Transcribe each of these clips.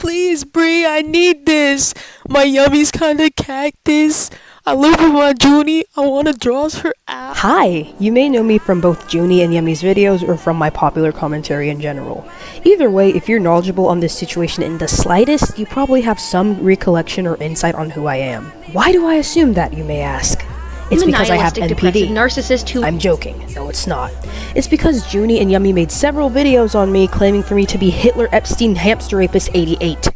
Please, Bree, I need this. My yummy's kinda cactus. I live with my Juni. I wanna draw her out. Hi! You may know me from both Juni and Yummy's videos or from my popular commentary in general. Either way, if you're knowledgeable on this situation in the slightest, you probably have some recollection or insight on who I am. Why do I assume that, you may ask? It's because I have NPD. Narcissist who— I'm joking. No, it's not. It's because Juni and Yummi made several videos on me claiming for me to be Hitler Epstein Hamster Rapist 88.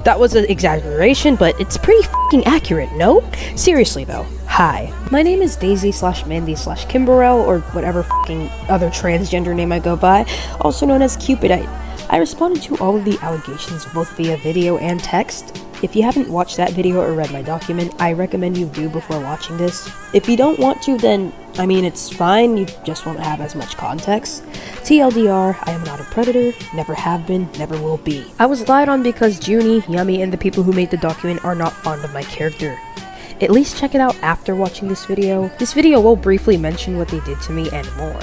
That was an exaggeration, but it's pretty f***ing accurate, no? Seriously though, hi. My name is Daisy/Mandy/Kimberell, or whatever f***ing other transgender name I go by, also known as Cupidite. I responded to all of the allegations both via video and text. If you haven't watched that video or read my document, I recommend you do before watching this. If you don't want to, then, I mean, it's fine, you just won't have as much context. TLDR, I am not a predator, never have been, never will be. I was lied on because Juni, Yummi, and the people who made the document are not fond of my character. At least check it out after watching this video. This video will briefly mention what they did to me and more.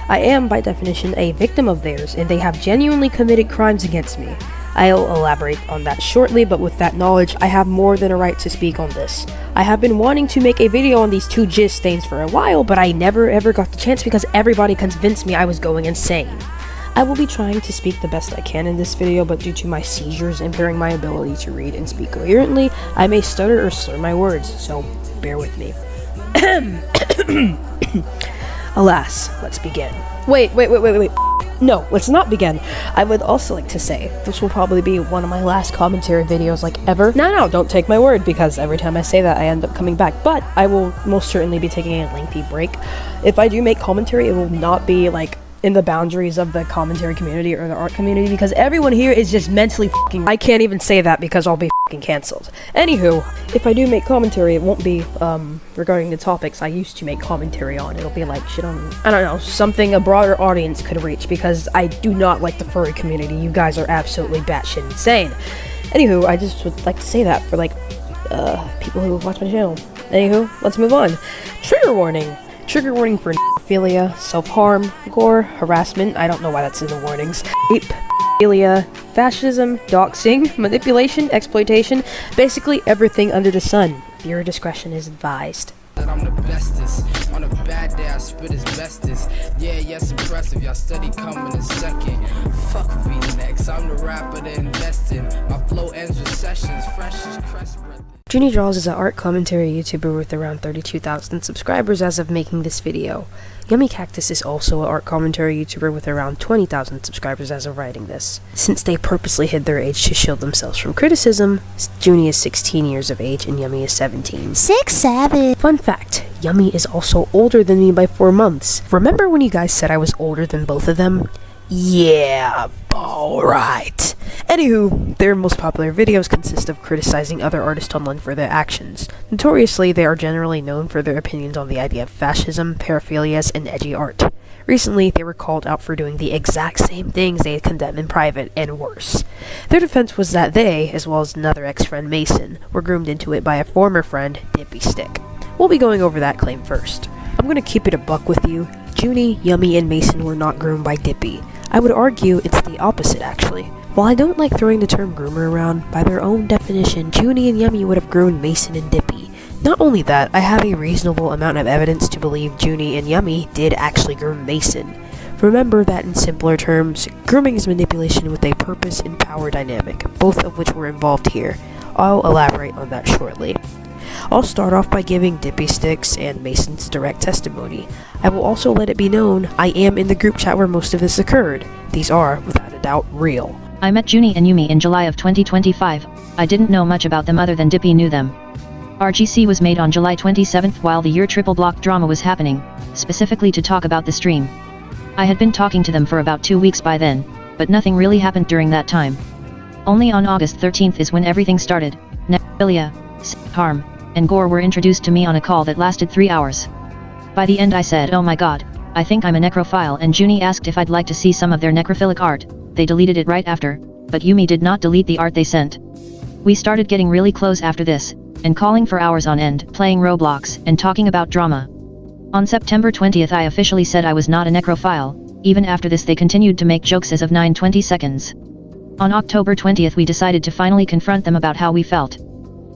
I am, by definition, a victim of theirs, and they have genuinely committed crimes against me. I'll elaborate on that shortly, but with that knowledge, I have more than a right to speak on this. I have been wanting to make a video on these two jizz stains for a while, but I never ever got the chance because everybody convinced me I was going insane. I will be trying to speak the best I can in this video, but due to my seizures impairing my ability to read and speak coherently, I may stutter or slur my words, so bear with me. Alas, let's begin. Wait. No, let's not begin. I would also like to say, this will probably be one of my last commentary videos like ever. No, don't take my word, because every time I say that I end up coming back, but I will most certainly be taking a lengthy break. If I do make commentary, it will not be like in the boundaries of the commentary community or the art community, because everyone here is just mentally f***ing— I can't even say that because I'll be f***ing cancelled. Anywho, if I do make commentary, it won't be regarding the topics I used to make commentary on. It'll be like shit on, I don't know, something a broader audience could reach, because I do not like the furry community. You guys are absolutely batshit insane. Anywho, I just would like to say that for like people who watch my channel. Anywho, let's move on. Trigger warning. Trigger warning for nephilia, self-harm, gore, harassment, I don't know why that's in the warnings, rape, pedophilia, fascism, doxing, manipulation, exploitation, basically everything under the sun. Viewer discretion is advised. I'm the bestest. On a bad day, I spit as bestest. Yeah, yes, impressive. Y'all steady coming in second. Fuck V-Nex. I'm the rapper that invested. My flow ends with sessions. Fresh as crest breath. JuniDrawz is an art commentary YouTuber with around 32,000 subscribers as of making this video. Yummicactus is also an art commentary YouTuber with around 20,000 subscribers as of writing this. Since they purposely hid their age to shield themselves from criticism, Juni is 16 years of age and Yummi is 17. 7. Fun fact, Yummi is also older than me by 4 months. Remember when you guys said I was older than both of them? Yeah, alright. Anywho, their most popular videos consist of criticizing other artists online for their actions. Notoriously, they are generally known for their opinions on the idea of fascism, paraphilias, and edgy art. Recently, they were called out for doing the exact same things they had condemned in private, and worse. Their defense was that they, as well as another ex-friend Mason, were groomed into it by a former friend, Dippy Stick. We'll be going over that claim first. I'm gonna keep it a buck with you. Juni, Yummi, and Mason were not groomed by Dippy. I would argue it's the opposite, actually. While I don't like throwing the term groomer around, by their own definition, Juni and Yummi would have groomed Mason and Dippy. Not only that, I have a reasonable amount of evidence to believe Juni and Yummi did actually groom Mason. Remember that in simpler terms, grooming is manipulation with a purpose and power dynamic, both of which were involved here. I'll elaborate on that shortly. I'll start off by giving Dippy Sticks and Mason's direct testimony. I will also let it be known I am in the group chat where most of this occurred. These are, without a doubt, real. I met Juni and Yummi in July of 2025. I didn't know much about them other than Dippy knew them. RGC was made on July 27th while the year triple block drama was happening, specifically to talk about the stream. I had been talking to them for about 2 weeks by then, but nothing really happened during that time. Only on August 13th is when everything started. Nephilia, harm, and gore were introduced to me on a call that lasted 3 hours. By the end I said, oh my god, I think I'm a necrophile, and Juni asked if I'd like to see some of their necrophilic art. They deleted it right after, but Yummi did not delete the art they sent. We started getting really close after this, and calling for hours on end, playing Roblox, and talking about drama. On September 20th I officially said I was not a necrophile. Even after this they continued to make jokes as of 9:20 seconds. On October 20th we decided to finally confront them about how we felt.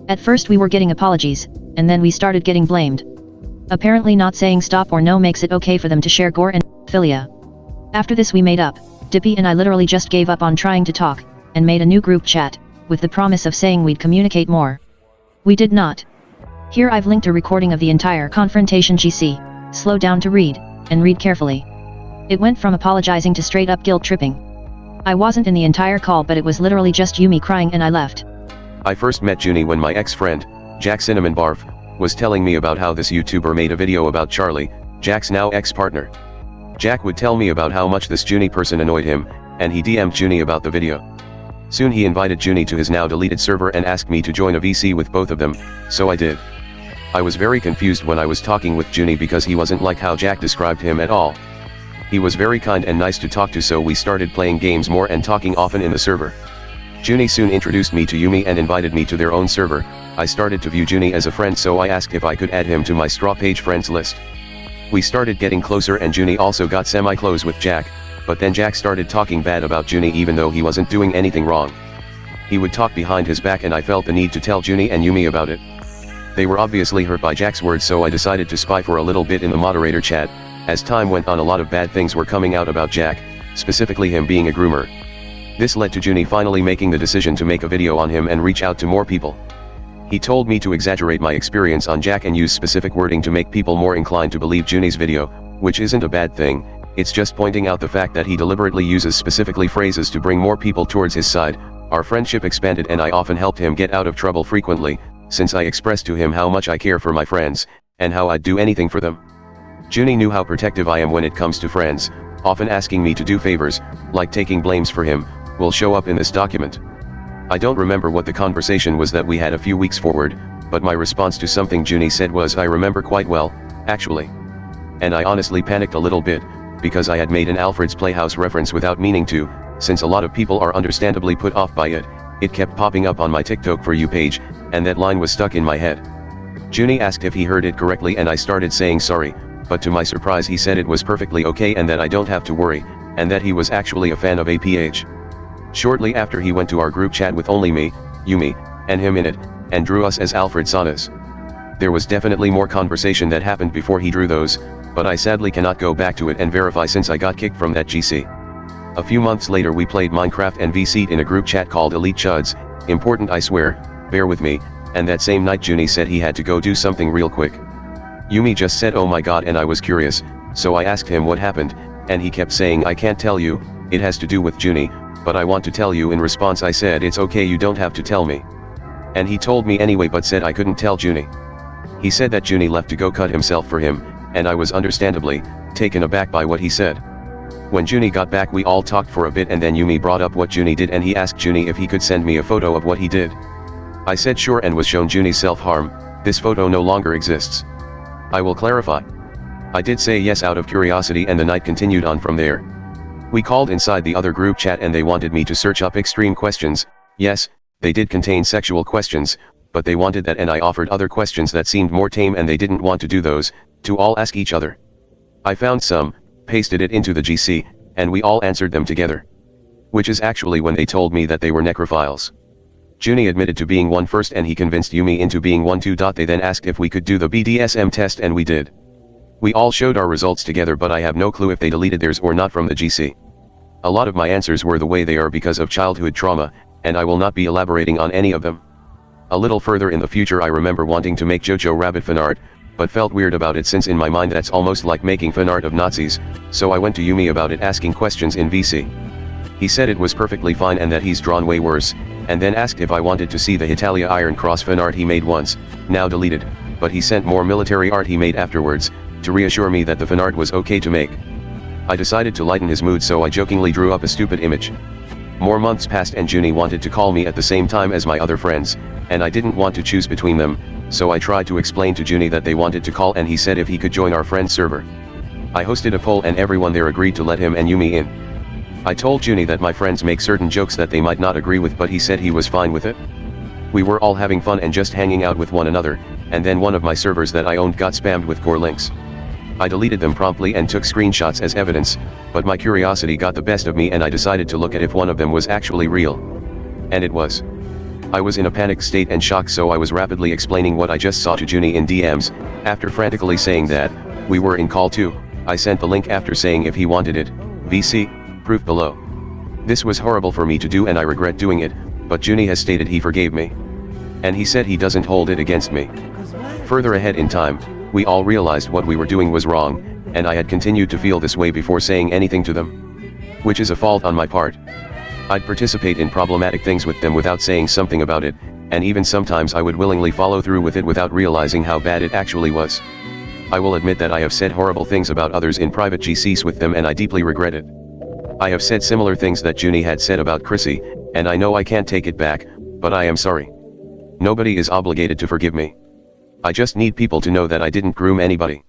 At first we were getting apologies, and then we started getting blamed. Apparently not saying stop or no makes it okay for them to share gore and philia. After this we made up. Dippy and I literally just gave up on trying to talk, and made a new group chat, with the promise of saying we'd communicate more. We did not. Here I've linked a recording of the entire confrontation GC. Slow down to read, and read carefully. It went from apologizing to straight up guilt tripping. I wasn't in the entire call but it was literally just Yumi crying and I left. I first met Juni when my ex-friend, Jack Cinnamon Barf, was telling me about how this YouTuber made a video about Charlie, Jack's now ex-partner. Jack would tell me about how much this Juni person annoyed him, and he DM'd Juni about the video. Soon he invited Juni to his now deleted server and asked me to join a VC with both of them, so I did. I was very confused when I was talking with Juni because he wasn't like how Jack described him at all. He was very kind and nice to talk to, so we started playing games more and talking often in the server. Juni soon introduced me to Yumi and invited me to their own server. I started to view Juni as a friend, so I asked if I could add him to my straw page friends list. We started getting closer and Juni also got semi-close with Jack, but then Jack started talking bad about Juni even though he wasn't doing anything wrong. He would talk behind his back and I felt the need to tell Juni and Yumi about it. They were obviously hurt by Jack's words, so I decided to spy for a little bit in the moderator chat. As time went on, a lot of bad things were coming out about Jack, specifically him being a groomer. This led to Juni finally making the decision to make a video on him and reach out to more people. He told me to exaggerate my experience on Jack and use specific wording to make people more inclined to believe Juni's video, which isn't a bad thing, it's just pointing out the fact that he deliberately uses specifically phrases to bring more people towards his side. Our friendship expanded and I often helped him get out of trouble frequently, since I expressed to him how much I care for my friends, and how I'd do anything for them. Juni knew how protective I am when it comes to friends, often asking me to do favors, like taking blames for him, will show up in this document. I don't remember what the conversation was that we had a few weeks forward, but my response to something Juni said was I remember quite well, actually. And I honestly panicked a little bit, because I had made an Alfred's Playhouse reference without meaning to, since a lot of people are understandably put off by it. It kept popping up on my TikTok For You page, and that line was stuck in my head. Juni asked if he heard it correctly and I started saying sorry, but to my surprise he said it was perfectly okay and that I don't have to worry, and that he was actually a fan of APH. Shortly after he went to our group chat with only me, Yumi, and him in it, and drew us as Alfred Sonas. There was definitely more conversation that happened before he drew those, but I sadly cannot go back to it and verify since I got kicked from that GC. A few months later we played Minecraft and VC'd in a group chat called Elite Chuds, important I swear, bear with me, and that same night Juni said he had to go do something real quick. Yumi just said oh my god and I was curious, so I asked him what happened, and he kept saying I can't tell you, it has to do with Juni, but I want to tell you. In response I said it's okay, you don't have to tell me. And he told me anyway but said I couldn't tell Juni. He said that Juni left to go cut himself for him, and I was understandably taken aback by what he said. When Juni got back we all talked for a bit and then Yumi brought up what Juni did and he asked Juni if he could send me a photo of what he did. I said sure and was shown Juni's self-harm. This photo no longer exists. I will clarify. I did say yes out of curiosity and the night continued on from there. We called inside the other group chat and they wanted me to search up extreme questions. Yes, they did contain sexual questions, but they wanted that and I offered other questions that seemed more tame and they didn't want to do those, to all ask each other. I found some, pasted it into the GC, and we all answered them together. Which is actually when they told me that they were necrophiles. Juni admitted to being one first and he convinced Yumi into being one too. They then asked if we could do the BDSM test and we did. We all showed our results together but I have no clue if they deleted theirs or not from the GC. A lot of my answers were the way they are because of childhood trauma, and I will not be elaborating on any of them. A little further in the future I remember wanting to make Jojo Rabbit fanart, but felt weird about it since in my mind that's almost like making fanart of Nazis, so I went to Yumi about it asking questions in VC. He said it was perfectly fine and that he's drawn way worse, and then asked if I wanted to see the Hitalia Iron Cross fanart he made once, now deleted, but he sent more military art he made afterwards, to reassure me that the fanart was okay to make. I decided to lighten his mood so I jokingly drew up a stupid image. More months passed and Juni wanted to call me at the same time as my other friends, and I didn't want to choose between them, so I tried to explain to Juni that they wanted to call and he said if he could join our friend server. I hosted a poll and everyone there agreed to let him and Yumi in. I told Juni that my friends make certain jokes that they might not agree with but he said he was fine with it. We were all having fun and just hanging out with one another, and then one of my servers that I owned got spammed with core links. I deleted them promptly and took screenshots as evidence, but my curiosity got the best of me and I decided to look at if one of them was actually real. And it was. I was in a panicked state and shock, so I was rapidly explaining what I just saw to Juni in DMs. After frantically saying that we were in call 2, I sent the link after saying if he wanted it, VC, proof below. This was horrible for me to do and I regret doing it, but Juni has stated he forgave me. And he said he doesn't hold it against me. Further ahead in time, we all realized what we were doing was wrong, and I had continued to feel this way before saying anything to them. Which is a fault on my part. I'd participate in problematic things with them without saying something about it, and even sometimes I would willingly follow through with it without realizing how bad it actually was. I will admit that I have said horrible things about others in private GCs with them and I deeply regret it. I have said similar things that Juni had said about Chrissy, and I know I can't take it back, but I am sorry. Nobody is obligated to forgive me. I just need people to know that I didn't groom anybody.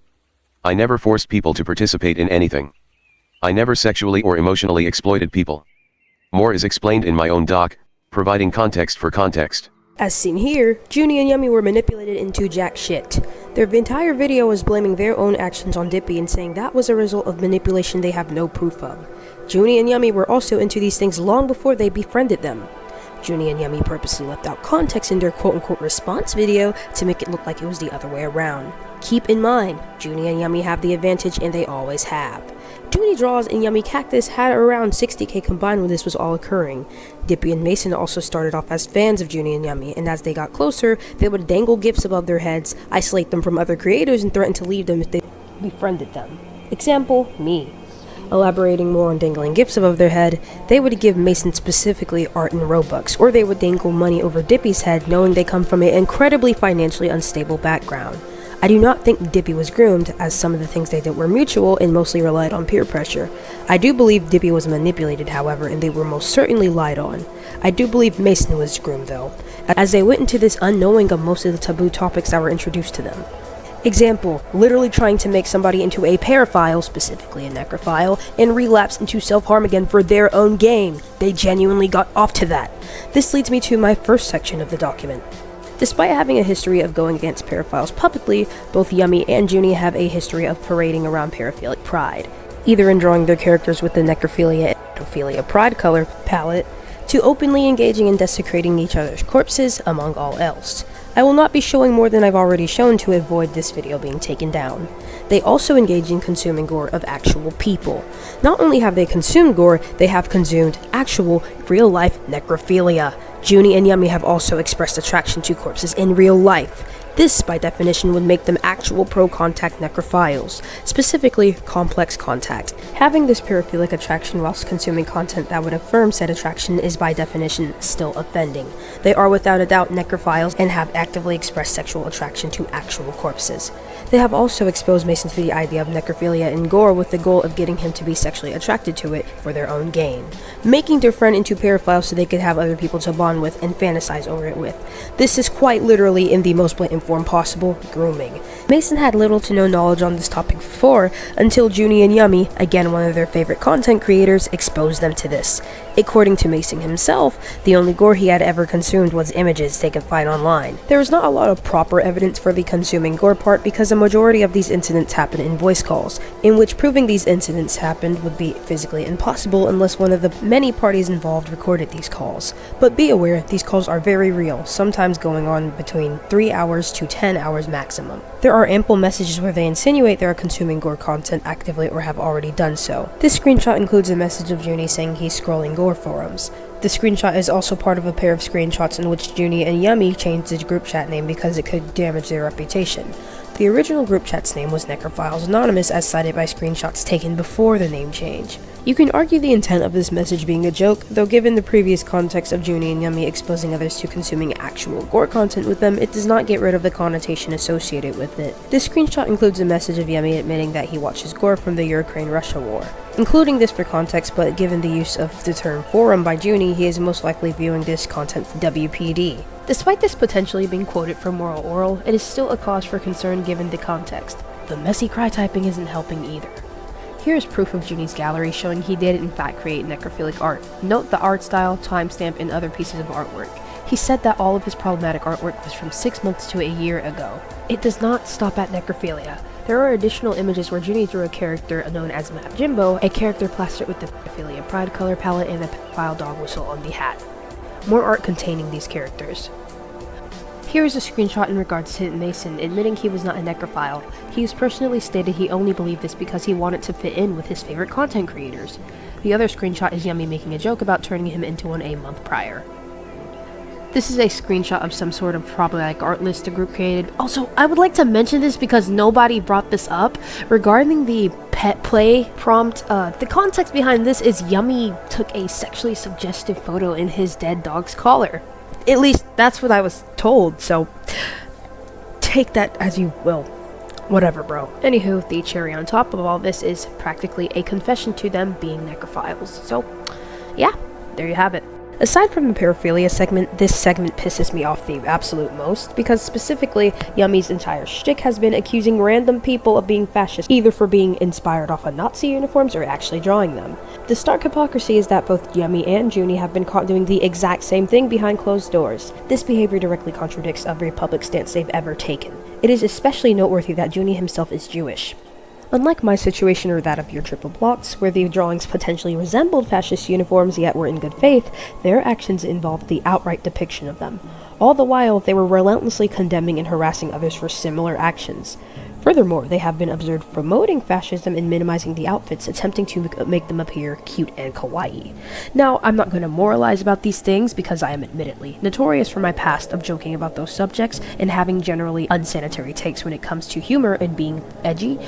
I never forced people to participate in anything. I never sexually or emotionally exploited people. More is explained in my own doc, providing context for context. As seen here, Juni and Yummi were manipulated into jack shit. Their entire video was blaming their own actions on Dippy and saying that was a result of manipulation they have no proof of. Juni and Yummi were also into these things long before they befriended them. Juni and Yummi purposely left out context in their quote-unquote response video to make it look like it was the other way around. Keep in mind, Juni and Yummi have the advantage and they always have. JuniDrawz and Yummicactus had around 60k combined when this was all occurring. Dippy and Mason also started off as fans of Juni and Yummi, and as they got closer, they would dangle gifts above their heads, isolate them from other creators, and threaten to leave them if they befriended them. Example, me. Elaborating more on dangling gifts above their head, they would give Mason specifically art and Robux, or they would dangle money over Dippy's head knowing they come from an incredibly financially unstable background. I do not think Dippy was groomed, as some of the things they did were mutual and mostly relied on peer pressure. I do believe Dippy was manipulated, however, and they were most certainly lied on. I do believe Mason was groomed, though, as they went into this unknowing of most of the taboo topics that were introduced to them. Example, literally trying to make somebody into a paraphile, specifically a necrophile, and relapse into self-harm again for their own gain. They genuinely got off to that. This leads me to my first section of the document. Despite having a history of going against paraphiles publicly, both Yummi and Juni have a history of parading around paraphilic pride, either in drawing their characters with the necrophilia and necrophilia pride color palette, to openly engaging in desecrating each other's corpses, among all else. I will not be showing more than I've already shown to avoid this video being taken down. They also engage in consuming gore of actual people. Not only have they consumed gore, they have consumed actual, real-life necrophilia. Juni and Yummi have also expressed attraction to corpses in real life. This, by definition, would make them actual pro-contact necrophiles, specifically complex contact. Having this paraphilic attraction whilst consuming content that would affirm said attraction is by definition still offending. They are without a doubt necrophiles and have actively expressed sexual attraction to actual corpses. They have also exposed Mason to the idea of necrophilia and gore with the goal of getting him to be sexually attracted to it for their own gain, making their friend into paraphiles so they could have other people to bond with and fantasize over it with. This is quite literally, in the most blatant form possible, grooming. Mason had little to no knowledge on this topic before, until Juni and Yummi, again one of their favorite content creators, exposed them to this. According to Mason himself, the only gore he had ever consumed was images they could find online. There was not a lot of proper evidence for the consuming gore part because a majority of these incidents happen in voice calls, in which proving these incidents happened would be physically impossible unless one of the many parties involved recorded these calls. But be aware, these calls are very real, sometimes going on between 3 hours to 10 hours maximum. There are ample messages where they insinuate they are consuming gore content actively or have already done so. This screenshot includes a message of Juni saying he's scrolling gore forums. The screenshot is also part of a pair of screenshots in which Juni and Yummi changed the group chat name because it could damage their reputation. The original group chat's name was Necrophiles Anonymous, as cited by screenshots taken before the name change. You can argue the intent of this message being a joke, though given the previous context of Juni and Yummi exposing others to consuming actual gore content with them, it does not get rid of the connotation associated with it. This screenshot includes a message of Yummi admitting that he watches gore from the Ukraine-Russia war. Including this for context, but given the use of the term forum by Juni, he is most likely viewing this content for WPD. Despite this potentially being quoted from Moral Oral, it is still a cause for concern given the context. The messy cry typing isn't helping either. Here's proof of Juni's gallery showing he did in fact create necrophilic art. Note the art style, timestamp, and other pieces of artwork. He said that all of his problematic artwork was from 6 months to a year ago. It does not stop at necrophilia. There are additional images where Juni drew a character known as Map Jimbo, a character plastered with the pedophilia pride color palette and a pedophile dog whistle on the hat. More art containing these characters. Here is a screenshot in regards to Mason admitting he was not a necrophile. He has personally stated he only believed this because he wanted to fit in with his favorite content creators. The other screenshot is Yummi making a joke about turning him into one a month prior. This is a screenshot of some sort of problematic art list the group created. Also, I would like to mention this because nobody brought this up. Regarding the pet play prompt, the context behind this is Yummi took a sexually suggestive photo in his dead dog's collar. At least, that's what I was told, so take that as you will. Whatever, bro. Anywho, the cherry on top of all this is practically a confession to them being necrophiles. So, yeah, there you have it. Aside from the paraphilia segment, this segment pisses me off the absolute most, because specifically, Yummi's entire shtick has been accusing random people of being fascist, either for being inspired off of Nazi uniforms or actually drawing them. The stark hypocrisy is that both Yummi and Juni have been caught doing the exact same thing behind closed doors. This behavior directly contradicts every public stance they've ever taken. It is especially noteworthy that Juni himself is Jewish. Unlike my situation or that of your triple blocks, where the drawings potentially resembled fascist uniforms yet were in good faith, their actions involved the outright depiction of them. All the while, they were relentlessly condemning and harassing others for similar actions. Furthermore, they have been observed promoting fascism and minimizing the outfits, attempting to make them appear cute and kawaii. Now, I'm not going to moralize about these things because I am admittedly notorious for my past of joking about those subjects and having generally unsanitary takes when it comes to humor and being edgy.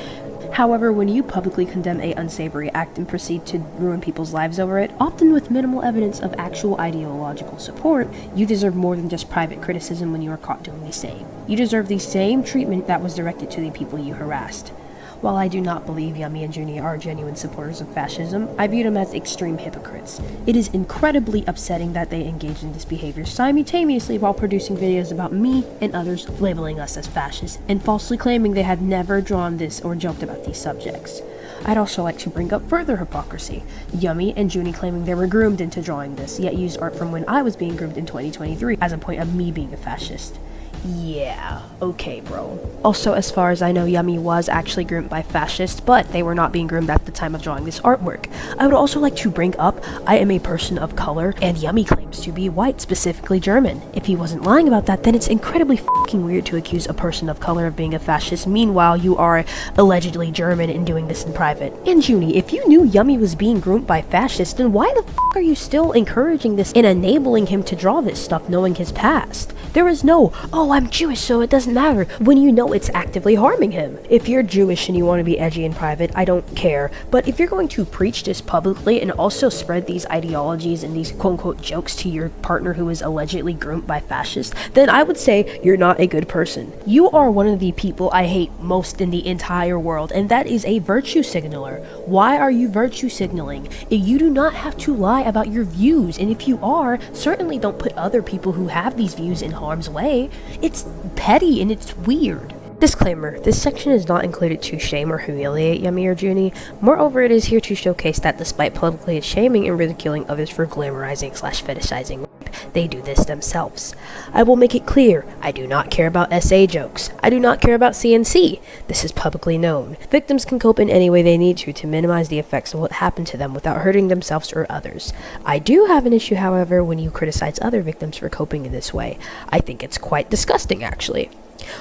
However, when you publicly condemn a unsavory act and proceed to ruin people's lives over it, often with minimal evidence of actual ideological support, you deserve more than just private criticism when you are caught doing the same. You deserve the same treatment that was directed to the people you harassed. While I do not believe Yummi and Juni are genuine supporters of fascism, I view them as extreme hypocrites. It is incredibly upsetting that they engage in this behavior simultaneously while producing videos about me and others labeling us as fascists and falsely claiming they had never drawn this or joked about these subjects. I'd also like to bring up further hypocrisy. Yummi and Juni claiming they were groomed into drawing this, yet used art from when I was being groomed in 2023 as a point of me being a fascist. Yeah, okay, bro. Also, as far as I know, Yummi was actually groomed by fascists, but they were not being groomed at the time of drawing this artwork. I would also like to bring up, I am a person of color, and Yummi claims to be white, specifically German. If he wasn't lying about that, then it's incredibly fucking weird to accuse a person of color of being a fascist, meanwhile you are allegedly German and doing this in private. And Juni, if you knew Yummi was being groomed by fascists, then why the fuck are you still encouraging this and enabling him to draw this stuff knowing his past? There is no, oh, I'm Jewish so it doesn't matter, when you know it's actively harming him. If you're Jewish and you want to be edgy in private, I don't care, but if you're going to preach this publicly and also spread these ideologies and these quote-unquote jokes to your partner who is allegedly groomed by fascists, then I would say you're not a good person. You are one of the people I hate most in the entire world, and that is a virtue signaler. Why are you virtue signaling? You do not have to lie about your views, and if you are, certainly don't put other people who have these views in harm's way. It's petty and it's weird. Disclaimer, this section is not included to shame or humiliate Yummi or Juni. Moreover, it is here to showcase that despite publicly shaming and ridiculing others for glamorizing/fetishizing rape, they do this themselves. I will make it clear, I do not care about SA jokes. I do not care about CNC. This is publicly known. Victims can cope in any way they need to minimize the effects of what happened to them without hurting themselves or others. I do have an issue, however, when you criticize other victims for coping in this way. I think it's quite disgusting, actually.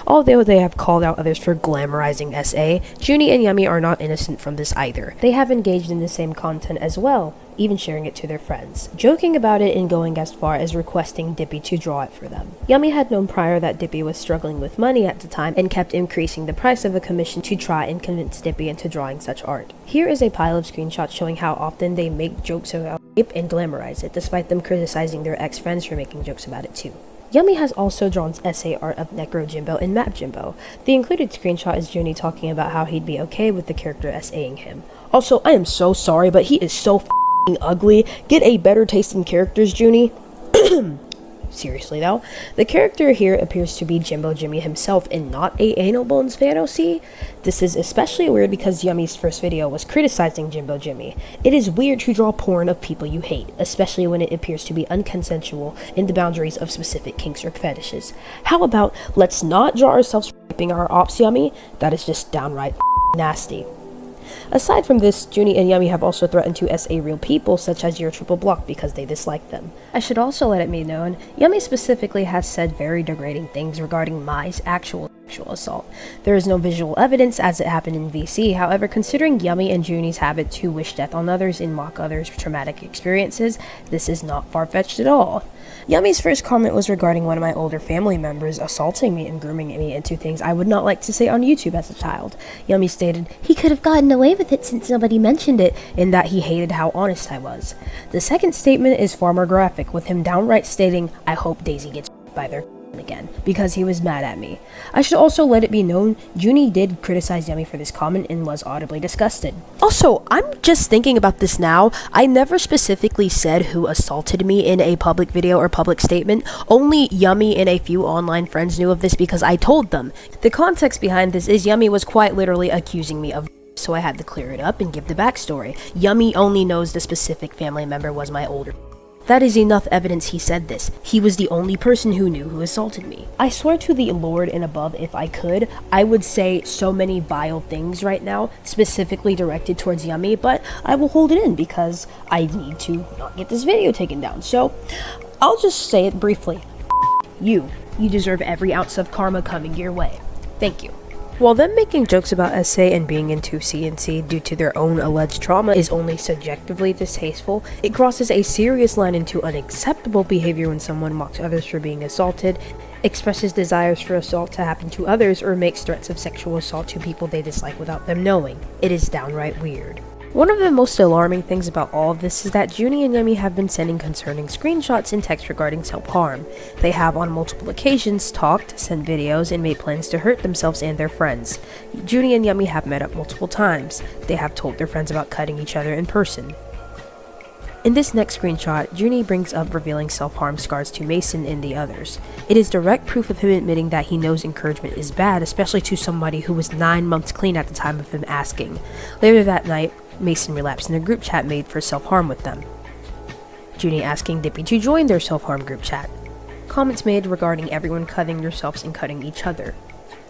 Although they have called out others for glamorizing SA, Juni and Yummi are not innocent from this either. They have engaged in the same content as well, even sharing it to their friends, joking about it and going as far as requesting Dippy to draw it for them. Yummi had known prior that Dippy was struggling with money at the time and kept increasing the price of a commission to try and convince Dippy into drawing such art. Here is a pile of screenshots showing how often they make jokes about rape and glamorize it, despite them criticizing their ex-friends for making jokes about it too. Yummi has also drawn SA art of Necro Jimbo and Map Jimbo. The included screenshot is Juni talking about how he'd be okay with the character SAing him. Also, I am so sorry, but he is so f***ing ugly. Get a better taste in characters, Juni. Seriously though, the character here appears to be Jimbo Jimmy himself and not a Anal Bones fan OC. This is especially weird because Yummy's first video was criticizing Jimbo Jimmy. It is weird to draw porn of people you hate, especially when it appears to be unconsensual in the boundaries of specific kinks or fetishes. How about let's not draw ourselves raping our ops, Yummy? That is just downright nasty. Aside from this, Juni and Yummy have also threatened to SA real people such as your triple block because they dislike them. I should also let it be known, Yummy specifically has said very degrading things regarding my actual sexual assault. There is no visual evidence as it happened in VC, however, considering Yummy and Juni's habit to wish death on others and mock others' traumatic experiences, this is not far-fetched at all. Yummy's first comment was regarding one of my older family members assaulting me and grooming me into things I would not like to say on YouTube as a child. Yummy stated, he could have gotten away with it since nobody mentioned it, and that he hated how honest I was. The second statement is far more graphic, with him downright stating, I hope Daisy gets by their again, because he was mad at me. I should also let it be known, Juni did criticize Yummy for this comment and was audibly disgusted. Also, I'm just thinking about this now, I never specifically said who assaulted me in a public video or public statement. Only Yummy and a few online friends knew of this because I told them. The context behind this is Yummy was quite literally accusing me of, so I had to clear it up and give the backstory. Yummy only knows the specific family member was my older. That is enough evidence he said this. He was the only person who knew who assaulted me. I swear to the Lord and above, if I could, I would say so many vile things right now, specifically directed towards Yummy, but I will hold it in because I need to not get this video taken down. So, I'll just say it briefly. You deserve every ounce of karma coming your way. Thank you. While them making jokes about SA and being into CNC due to their own alleged trauma is only subjectively distasteful, it crosses a serious line into unacceptable behavior when someone mocks others for being assaulted, expresses desires for assault to happen to others, or makes threats of sexual assault to people they dislike without them knowing. It is downright weird. One of the most alarming things about all of this is that Juni and Yummy have been sending concerning screenshots and text regarding self-harm. They have on multiple occasions talked, sent videos, and made plans to hurt themselves and their friends. Juni and Yummy have met up multiple times. They have told their friends about cutting each other in person. In this next screenshot, Juni brings up revealing self-harm scars to Mason and the others. It is direct proof of him admitting that he knows encouragement is bad, especially to somebody who was 9 months clean at the time of him asking. Later that night, Mason relapsed in a group chat made for self-harm with them. Juni asking Dippy to join their self-harm group chat. Comments made regarding everyone cutting themselves and cutting each other.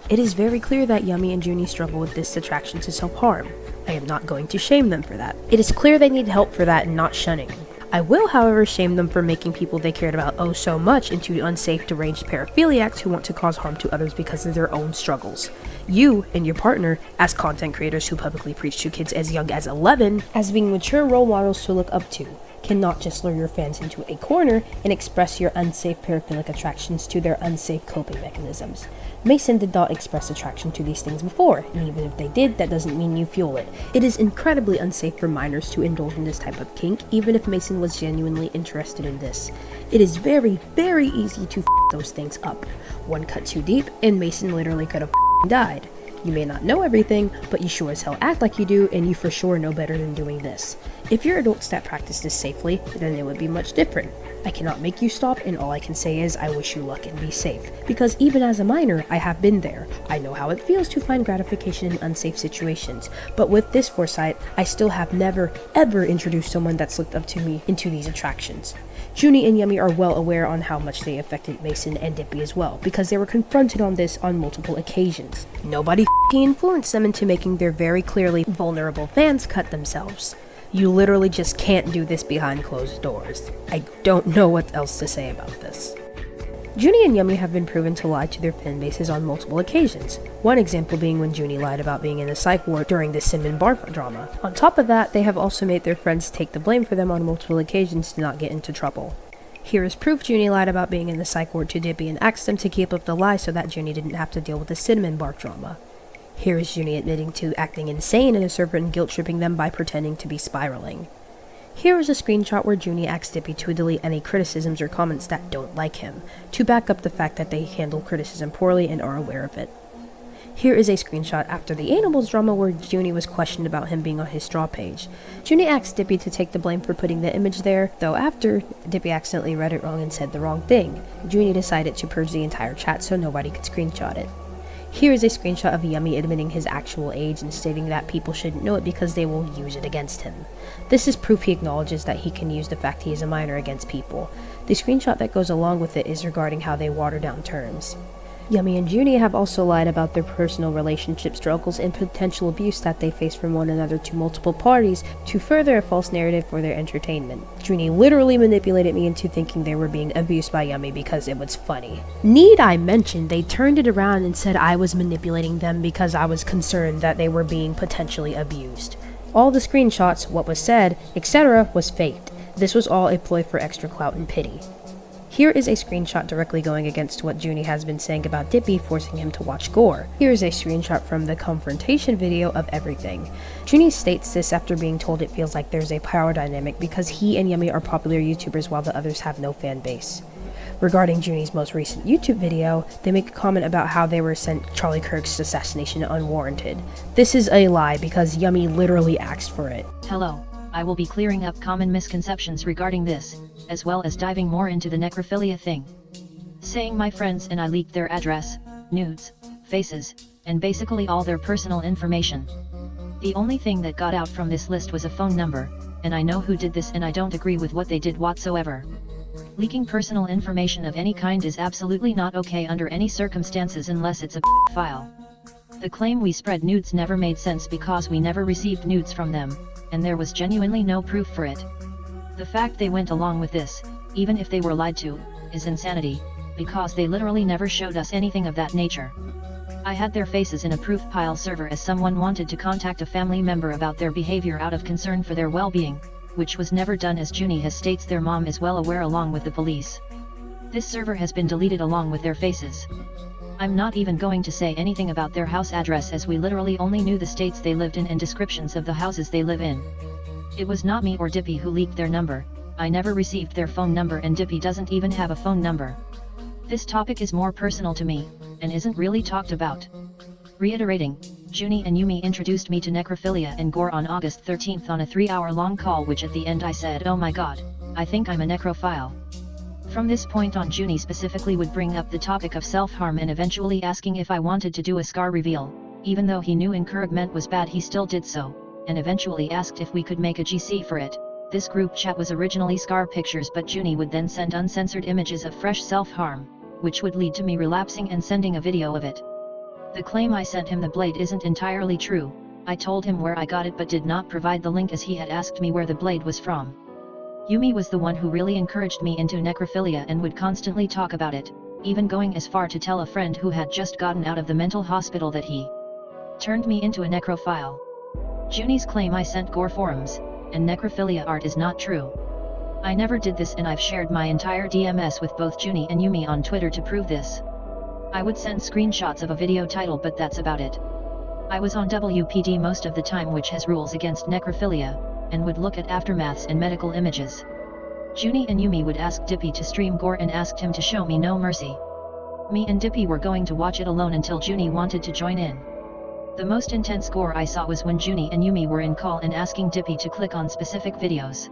It is very clear that Yummy and Juni struggle with this attraction to self-harm. I am not going to shame them for that. It is clear they need help for that and not shunning. I will, however, shame them for making people they cared about oh so much into unsafe, deranged paraphiliacs who want to cause harm to others because of their own struggles. You and your partner, as content creators who publicly preach to kids as young as 11, as being mature role models to look up to, cannot just lure your fans into a corner and express your unsafe paraphilic attractions to their unsafe coping mechanisms. Mason did not express attraction to these things before, and even if they did, that doesn't mean you fuel it. It is incredibly unsafe for minors to indulge in this type of kink, even if Mason was genuinely interested in this. It is very, very easy to those things up. One cut too deep, and Mason literally could have died. You may not know everything, but you sure as hell act like you do, and you for sure know better than doing this. If your adults that practice this safely, then it would be much different. I cannot make you stop, and all I can say is I wish you luck and be safe. Because even as a minor, I have been there. I know how it feels to find gratification in unsafe situations. But with this foresight, I still have never, ever introduced someone that's looked up to me into these attractions. Juni and Yummy are well aware on how much they affected Mason and Dippy as well, because they were confronted on this on multiple occasions. Nobody influenced them into making their very clearly vulnerable fans cut themselves. You literally just can't do this behind closed doors. I don't know what else to say about this. Juni and Yummy have been proven to lie to their fan bases on multiple occasions. One example being when Juni lied about being in a psych ward during the Sim and Barf drama. On top of that, they have also made their friends take the blame for them on multiple occasions to not get into trouble. Here is proof Juni lied about being in the psych ward to Dippy and asked them to keep up the lie so that Juni didn't have to deal with the cinnamon bark drama. Here is Juni admitting to acting insane in a server and guilt-tripping them by pretending to be spiraling. Here is a screenshot where Juni asks Dippy to delete any criticisms or comments that don't like him, to back up the fact that they handle criticism poorly and are aware of it. Here is a screenshot after the animals drama where Juni was questioned about him being on his straw page. Juni asked Dippy to take the blame for putting the image there, though after, Dippy accidentally read it wrong and said the wrong thing. Juni decided to purge the entire chat so nobody could screenshot it. Here is a screenshot of Yummi admitting his actual age and stating that people shouldn't know it because they will use it against him. This is proof he acknowledges that he can use the fact he is a minor against people. The screenshot that goes along with it is regarding how they water down terms. Yummi and Juni have also lied about their personal relationship struggles and potential abuse that they face from one another to multiple parties to further a false narrative for their entertainment. Juni literally manipulated me into thinking they were being abused by Yummi because it was funny. Need I mention, they turned it around and said I was manipulating them because I was concerned that they were being potentially abused. All the screenshots, what was said, etc. was faked. This was all a ploy for extra clout and pity. Here is a screenshot directly going against what Juni has been saying about Dippy forcing him to watch gore. Here is a screenshot from the confrontation video of everything. Juni states this after being told it feels like there's a power dynamic because he and Yummi are popular YouTubers while the others have no fan base. Regarding Juni's most recent YouTube video, they make a comment about how they were sent Charlie Kirk's assassination unwarranted. This is a lie because Yummi literally asked for it. Hello, I will be clearing up common misconceptions regarding this, as well as diving more into the necrophilia thing. Saying my friends and I leaked their address, nudes, faces, and basically all their personal information. The only thing that got out from this list was a phone number, and I know who did this and I don't agree with what they did whatsoever. Leaking personal information of any kind is absolutely not okay under any circumstances unless it's a file. The claim we spread nudes never made sense because we never received nudes from them, and there was genuinely no proof for it. The fact they went along with this, even if they were lied to, is insanity, because they literally never showed us anything of that nature. I had their faces in a proof pile server as someone wanted to contact a family member about their behavior out of concern for their well-being, which was never done as Juni has states their mom is well aware along with the police. This server has been deleted along with their faces. I'm not even going to say anything about their house address as we literally only knew the states they lived in and descriptions of the houses they live in. It was not me or Dippy who leaked their number, I never received their phone number and Dippy doesn't even have a phone number. This topic is more personal to me, and isn't really talked about. Reiterating, Juni and Yummi introduced me to necrophilia and gore on August 13th on a 3-hour-long call which at the end I said, oh my god, I think I'm a necrophile. From this point on Juni specifically would bring up the topic of self-harm and eventually asking if I wanted to do a scar reveal, even though he knew encouragement was bad he still did so, and eventually asked if we could make a GC for it. This group chat was originally scar pictures but Juni would then send uncensored images of fresh self-harm, which would lead to me relapsing and sending a video of it. The claim I sent him the blade isn't entirely true. I told him where I got it but did not provide the link as he had asked me where the blade was from. Yummi was the one who really encouraged me into necrophilia and would constantly talk about it, even going as far to tell a friend who had just gotten out of the mental hospital that he turned me into a necrophile. Juni's claim I sent gore forums and necrophilia art is not true. I never did this and I've shared my entire DMS with both Juni and Yummi on Twitter to prove this. I would send screenshots of a video title but that's about it. I was on WPD most of the time which has rules against necrophilia, and would look at aftermaths and medical images. Juni and Yummi would ask Dippy to stream gore and asked him to show me no mercy. Me and Dippy were going to watch it alone until Juni wanted to join in. The most intense gore I saw was when Juni and Yummi were in call and asking Dippy to click on specific videos.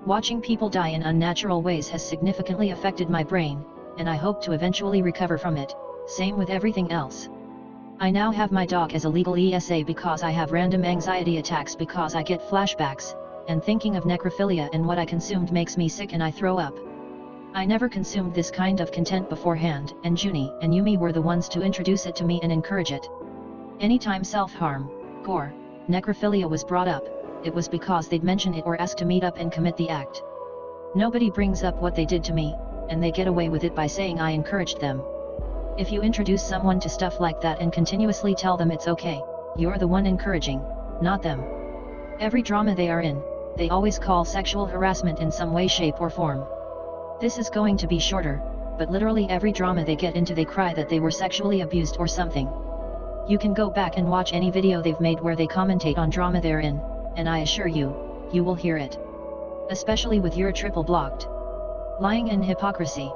Watching people die in unnatural ways has significantly affected my brain, and I hope to eventually recover from it, same with everything else. I now have my dog as a legal ESA because I have random anxiety attacks because I get flashbacks, and thinking of necrophilia and what I consumed makes me sick and I throw up. I never consumed this kind of content beforehand, and Juni and Yummi were the ones to introduce it to me and encourage it. Anytime self-harm, gore, necrophilia was brought up, it was because they'd mention it or ask to meet up and commit the act. Nobody brings up what they did to me, and they get away with it by saying I encouraged them. If you introduce someone to stuff like that and continuously tell them it's okay, you're the one encouraging, not them. Every drama they are in, they always call sexual harassment in some way, shape or form. This is going to be shorter, but literally every drama they get into they cry that they were sexually abused or something. You can go back and watch any video they've made where they commentate on drama they're in, and I assure you, you will hear it. Especially with your triple blocked. Lying and hypocrisy.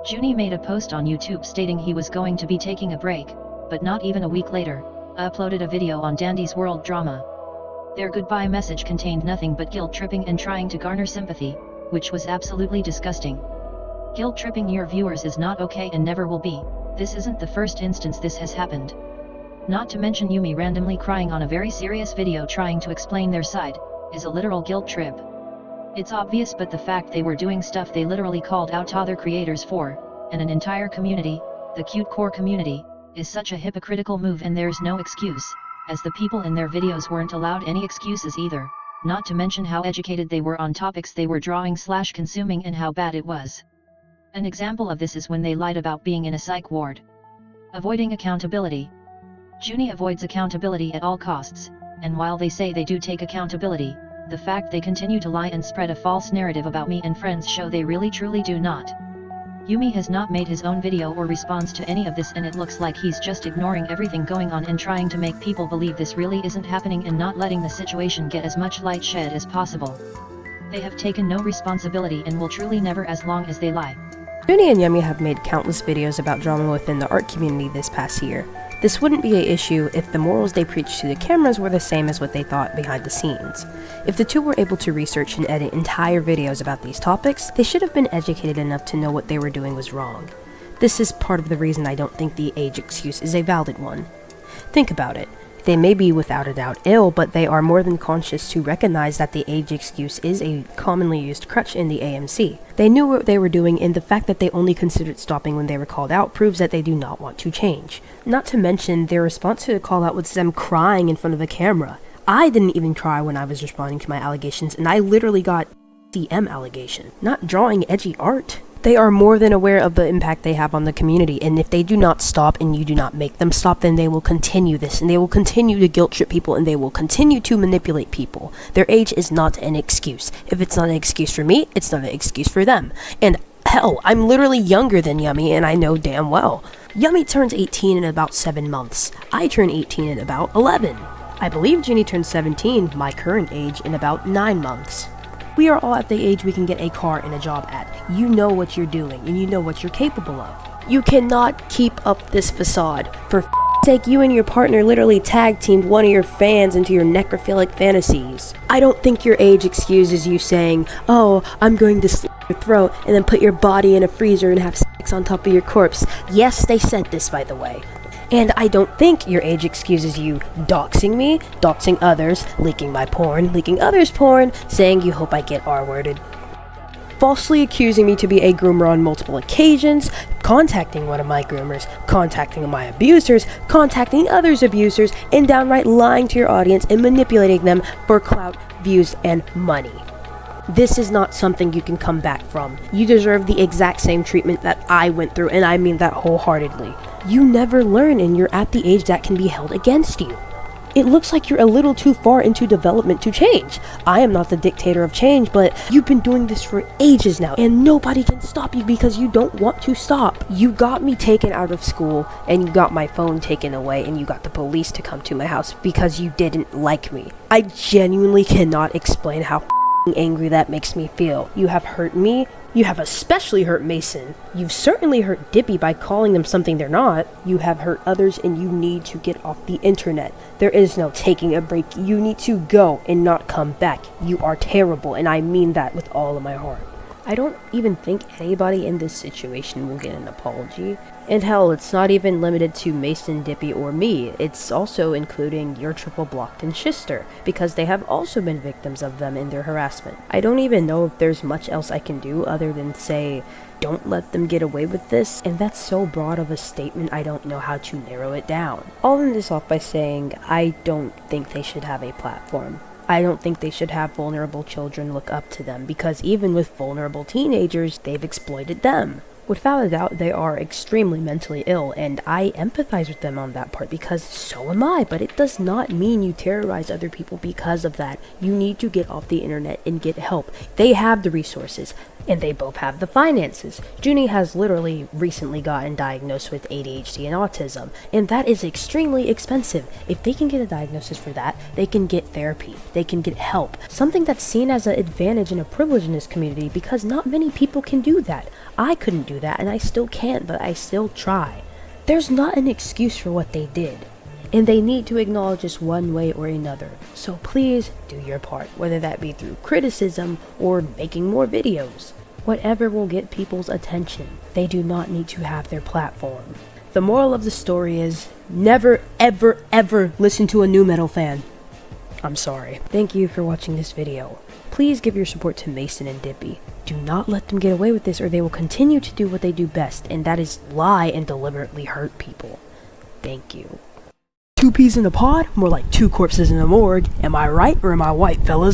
Juni made a post on YouTube stating he was going to be taking a break, but not even a week later, I uploaded a video on Dandy's World Drama. Their goodbye message contained nothing but guilt-tripping and trying to garner sympathy, which was absolutely disgusting. Guilt-tripping your viewers is not okay and never will be. This isn't the first instance this has happened. Not to mention Yumi randomly crying on a very serious video trying to explain their side, is a literal guilt trip. It's obvious, but the fact they were doing stuff they literally called out other creators for, and an entire community, the cute core community, is such a hypocritical move, and there's no excuse, as the people in their videos weren't allowed any excuses either, not to mention how educated they were on topics they were drawing/consuming and how bad it was. An example of this is when they lied about being in a psych ward. Avoiding accountability. Juni avoids accountability at all costs, and while they say they do take accountability, the fact they continue to lie and spread a false narrative about me and friends show they really truly do not. Yumi has not made his own video or response to any of this, and it looks like he's just ignoring everything going on and trying to make people believe this really isn't happening and not letting the situation get as much light shed as possible. They have taken no responsibility and will truly never as long as they lie. Juni and Yummi have made countless videos about drama within the art community this past year. This wouldn't be an issue if the morals they preached to the cameras were the same as what they thought behind the scenes. If the two were able to research and edit entire videos about these topics, they should have been educated enough to know what they were doing was wrong. This is part of the reason I don't think the age excuse is a valid one. Think about it. They may be without a doubt ill, but they are more than conscious to recognize that the age excuse is a commonly used crutch in the AMC. They knew what they were doing, and the fact that they only considered stopping when they were called out proves that they do not want to change. Not to mention, their response to the call out was them crying in front of the camera. I didn't even cry when I was responding to my allegations, and I literally got CM allegation, not drawing edgy art. They are more than aware of the impact they have on the community, and if they do not stop and you do not make them stop, then they will continue this, and they will continue to guilt trip people, and they will continue to manipulate people. Their age is not an excuse. If it's not an excuse for me, it's not an excuse for them. And hell, I'm literally younger than Yummi, and I know damn well. Yummi turns 18 in about 7 months. I turn 18 in about 11. I believe Juni turns 17, my current age, in about 9 months. We are all at the age we can get a car and a job at. You know what you're doing, and you know what you're capable of. You cannot keep up this facade. For f***'s sake, you and your partner literally tag-teamed one of your fans into your necrophilic fantasies. I don't think your age excuses you saying, "Oh, I'm going to slit your throat and then put your body in a freezer and have sex on top of your corpse." Yes, they said this, by the way. And I don't think your age excuses you doxing me, doxing others, leaking my porn, leaking others' porn, saying you hope I get R-worded, falsely accusing me to be a groomer on multiple occasions, contacting one of my groomers, contacting my abusers, contacting others' abusers, and downright lying to your audience and manipulating them for clout, views, and money. This is not something you can come back from. You deserve the exact same treatment that I went through, and I mean that wholeheartedly. You never learn, and you're at the age that can be held against you. It looks like you're a little too far into development to change. I am not the dictator of change, but you've been doing this for ages now, and nobody can stop you because you don't want to stop. You got me taken out of school, and you got my phone taken away, and you got the police to come to my house because you didn't like me. I genuinely cannot explain how angry that makes me feel. You have hurt me. You have especially hurt Mason. You've certainly hurt Dippy by calling them something they're not. You have hurt others, and you need to get off the internet. There is no taking a break. You need to go and not come back. You are terrible, and I mean that with all of my heart. I don't even think anybody in this situation will get an apology. And hell, it's not even limited to Mason, Dippy, or me. It's also including your triple blocked and Shister, because they have also been victims of them in their harassment. I don't even know if there's much else I can do other than say, don't let them get away with this, and that's so broad of a statement I don't know how to narrow it down. I'll end this off by saying I don't think they should have a platform. I don't think they should have vulnerable children look up to them, because even with vulnerable teenagers, they've exploited them. Without a doubt, they are extremely mentally ill, and I empathize with them on that part because so am I, but it does not mean you terrorize other people because of that. You need to get off the internet and get help. They have the resources, and they both have the finances. Juni has literally recently gotten diagnosed with ADHD and autism, and that is extremely expensive. If they can get a diagnosis for that, they can get therapy, they can get help, something that's seen as an advantage and a privilege in this community because not many people can do that. I couldn't do that, and I still can't, but I still try. There's not an excuse for what they did, and they need to acknowledge us one way or another. So please do your part, whether that be through criticism or making more videos. Whatever will get people's attention. They do not need to have their platform. The moral of the story is never ever ever listen to a nu metal fan. I'm sorry. Thank you for watching this video. Please give your support to Mason and Dippy. Do not let them get away with this or they will continue to do what they do best, and that is lie and deliberately hurt people. Thank you. 2 peas in a pod? More like 2 corpses in a morgue. Am I right or am I white, fellas?